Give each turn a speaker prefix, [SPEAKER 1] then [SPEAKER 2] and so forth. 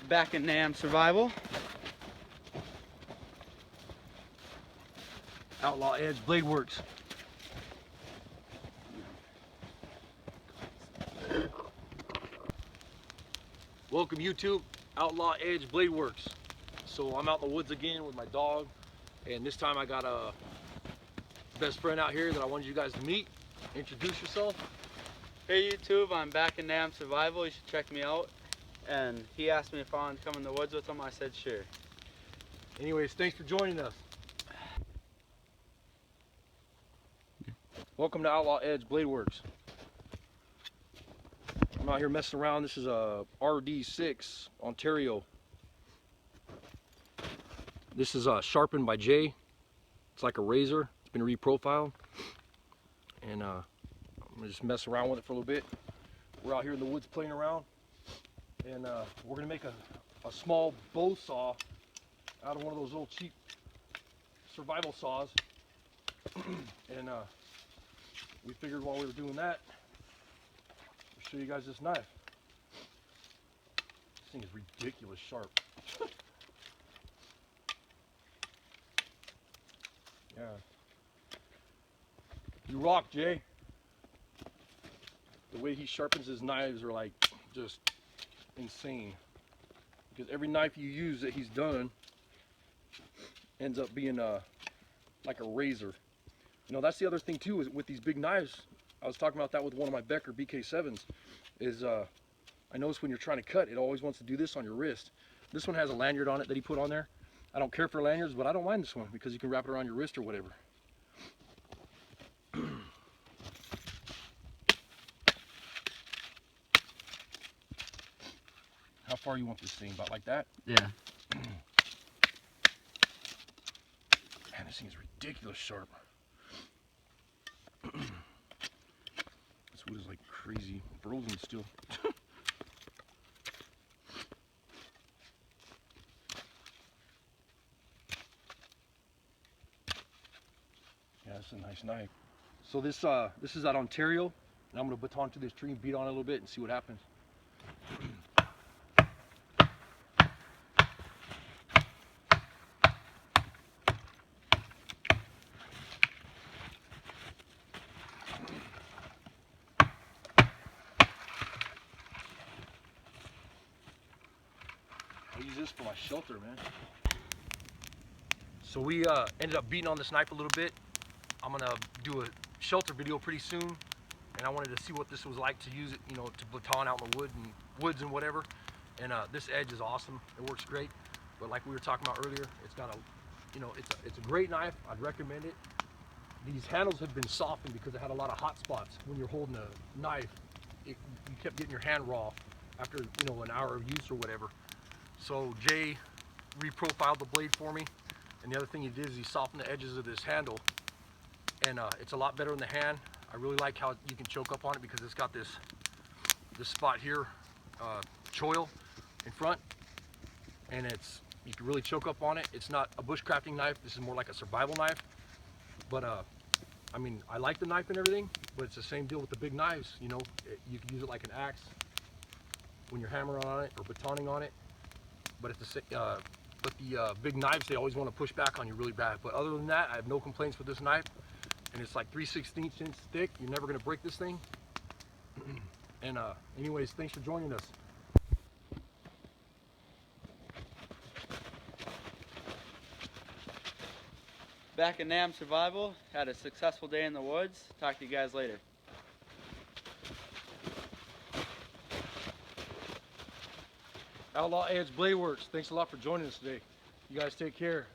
[SPEAKER 1] Back in NAM Survival.
[SPEAKER 2] Outlaw Edge Blade Works. Welcome YouTube, Outlaw Edge Blade Works. So I'm out in the woods again with my dog, and this time I got a best friend out here that I wanted you guys to meet. Introduce yourself.
[SPEAKER 1] Hey YouTube, I'm back in NAM Survival. You should check me out. And he asked me if I wanted to come in the woods with him. I said sure.
[SPEAKER 2] Anyways, thanks for joining us. Welcome to Outlaw Edge Blade Works. I'm out here messing around. This is a RD6 Ontario. This is sharpened by Jay. It's like a razor. It's been reprofiled. And I'm gonna just mess around with it for a little bit. We're out here in the woods playing around. And we're gonna make a small bow saw out of one of those little cheap survival saws. And we figured while we were doing that, I'll show you guys this knife. This thing is ridiculous sharp. Yeah. You rock, Jay. The way he sharpens his knives are like just insane. Because every knife you use that he's done ends up being like a razor. You know, that's the other thing too, is with these big knives. I was talking about that with one of my Becker BK7s. Is I notice when you're trying to cut, it always wants to do this on your wrist. This one has a lanyard on it that he put on there. I don't care for lanyards, but I don't mind this one because you can wrap it around your wrist or whatever. How far you want this thing? About like that?
[SPEAKER 1] Yeah.
[SPEAKER 2] Man, this thing is ridiculous sharp. This wood is like crazy frozen still. Yeah, it's a nice knife. So this is out Ontario, and I'm gonna baton to this tree and beat on it a little bit and see what happens. I'll use this for my shelter, man. So we ended up beating on this knife a little bit. I'm gonna do a shelter video pretty soon, and I wanted to see what this was like to use it, you know, to baton out in the woods and whatever. And this edge is awesome. It works great. But like we were talking about earlier, it's got a, you know, it's a great knife. I'd recommend it. These handles have been softened because it had a lot of hot spots when you're holding a knife. You kept getting your hand raw after, you know, an hour of use or whatever. So Jay reprofiled the blade for me, and the other thing he did is he softened the edges of this handle, and it's a lot better in the hand. I really like how you can choke up on it because it's got this spot here, choil in front, and you can really choke up on it. It's not a bushcrafting knife. This is more like a survival knife. But I mean, I like the knife and everything, but it's the same deal with the big knives. You know, you can use it like an axe when you're hammering on it or batoning on it. But the big knives, they always want to push back on you really bad. But other than that, I have no complaints with this knife. And it's like 3/16 inch thick. You're never going to break this thing. And anyways, thanks for joining us.
[SPEAKER 1] Back in NAM Survival. Had a successful day in the woods. Talk to you guys later.
[SPEAKER 2] Outlaw Edge Blade Works, thanks a lot for joining us today. You guys take care.